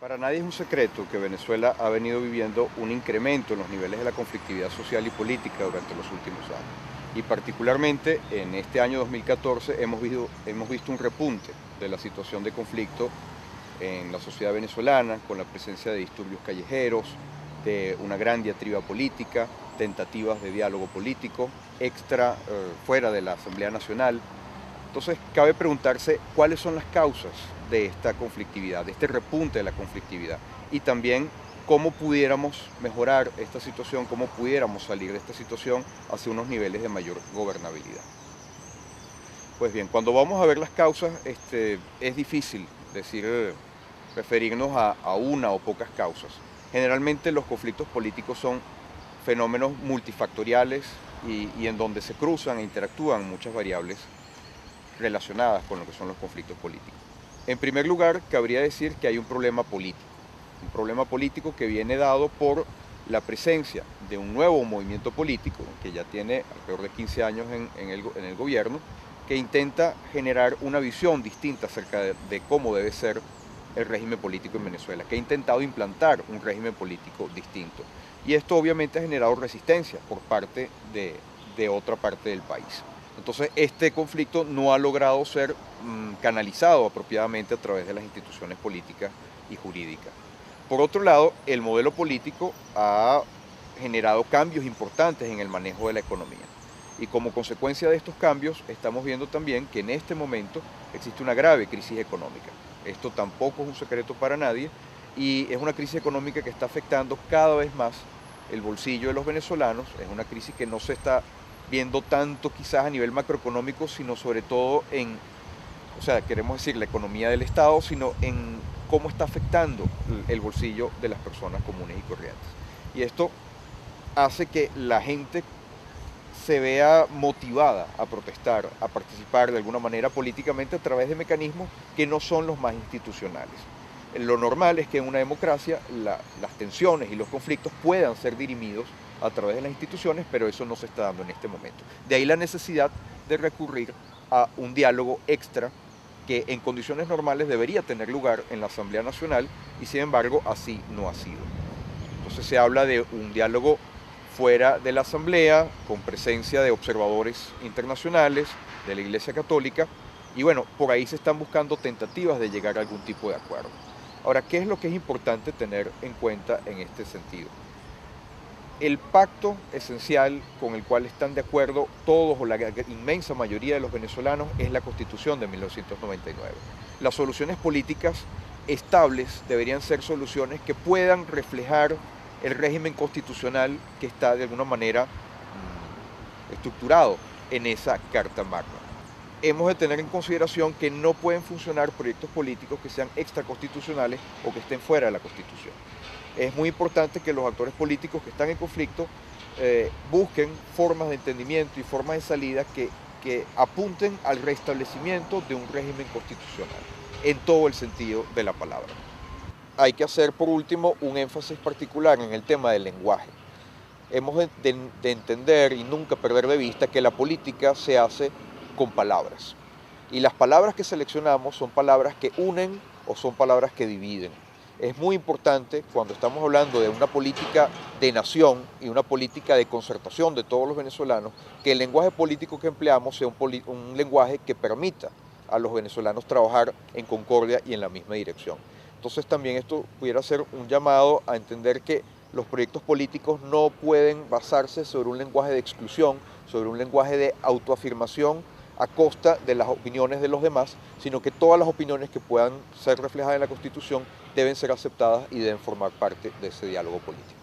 Para nadie es un secreto que Venezuela ha venido viviendo un incremento en los niveles de la conflictividad social y política durante los últimos años. Y particularmente en este año 2014 hemos visto un repunte de la situación de conflicto en la sociedad venezolana, con la presencia de disturbios callejeros, de una gran diatriba política, tentativas de diálogo político, fuera de la Asamblea Nacional. Entonces, cabe preguntarse cuáles son las causas de esta conflictividad, de este repunte de la conflictividad, y también cómo pudiéramos mejorar esta situación, cómo pudiéramos salir de esta situación hacia unos niveles de mayor gobernabilidad. Pues bien, cuando vamos a ver las causas, es difícil referirnos a una o pocas causas. Generalmente los conflictos políticos son fenómenos multifactoriales y en donde se cruzan e interactúan muchas variables relacionadas con lo que son los conflictos políticos. En primer lugar, cabría decir que hay un problema político que viene dado por la presencia de un nuevo movimiento político que ya tiene alrededor de 15 años en el gobierno, que intenta generar una visión distinta acerca de cómo debe ser el régimen político en Venezuela, que ha intentado implantar un régimen político distinto. Y esto obviamente ha generado resistencia por parte de otra parte del país. Entonces, este conflicto no ha logrado ser canalizado apropiadamente a través de las instituciones políticas y jurídicas. Por otro lado, el modelo político ha generado cambios importantes en el manejo de la economía. Y como consecuencia de estos cambios, estamos viendo también que en este momento existe una grave crisis económica. Esto tampoco es un secreto para nadie y es una crisis económica que está afectando cada vez más el bolsillo de los venezolanos. Es una crisis que no se está viendo tanto quizás a nivel macroeconómico, sino sobre todo queremos decir la economía del Estado, sino en cómo está afectando el bolsillo de las personas comunes y corrientes. Y esto hace que la gente se vea motivada a protestar, a participar de alguna manera políticamente a través de mecanismos que no son los más institucionales. Lo normal es que en una democracia las tensiones y los conflictos puedan ser dirimidos a través de las instituciones, pero eso no se está dando en este momento. De ahí la necesidad de recurrir a un diálogo extra que en condiciones normales debería tener lugar en la Asamblea Nacional y sin embargo así no ha sido. Entonces se habla de un diálogo fuera de la Asamblea, con presencia de observadores internacionales, de la Iglesia Católica, y bueno, por ahí se están buscando tentativas de llegar a algún tipo de acuerdo. Ahora, ¿qué es lo que es importante tener en cuenta en este sentido? El pacto esencial con el cual están de acuerdo todos o la inmensa mayoría de los venezolanos es la Constitución de 1999. Las soluciones políticas estables deberían ser soluciones que puedan reflejar el régimen constitucional que está de alguna manera estructurado en esa Carta Magna. Hemos de tener en consideración que no pueden funcionar proyectos políticos que sean extraconstitucionales o que estén fuera de la Constitución. Es muy importante que los actores políticos que están en conflicto busquen formas de entendimiento y formas de salida que apunten al restablecimiento de un régimen constitucional, en todo el sentido de la palabra. Hay que hacer, por último, un énfasis particular en el tema del lenguaje. Hemos de entender y nunca perder de vista que la política se hace con palabras. Y las palabras que seleccionamos son palabras que unen o son palabras que dividen. Es muy importante cuando estamos hablando de una política de nación y una política de concertación de todos los venezolanos, que el lenguaje político que empleamos sea un lenguaje que permita a los venezolanos trabajar en concordia y en la misma dirección. Entonces también esto pudiera ser un llamado a entender que los proyectos políticos no pueden basarse sobre un lenguaje de exclusión, sobre un lenguaje de autoafirmación a costa de las opiniones de los demás, sino que todas las opiniones que puedan ser reflejadas en la Constitución deben ser aceptadas y deben formar parte de ese diálogo político.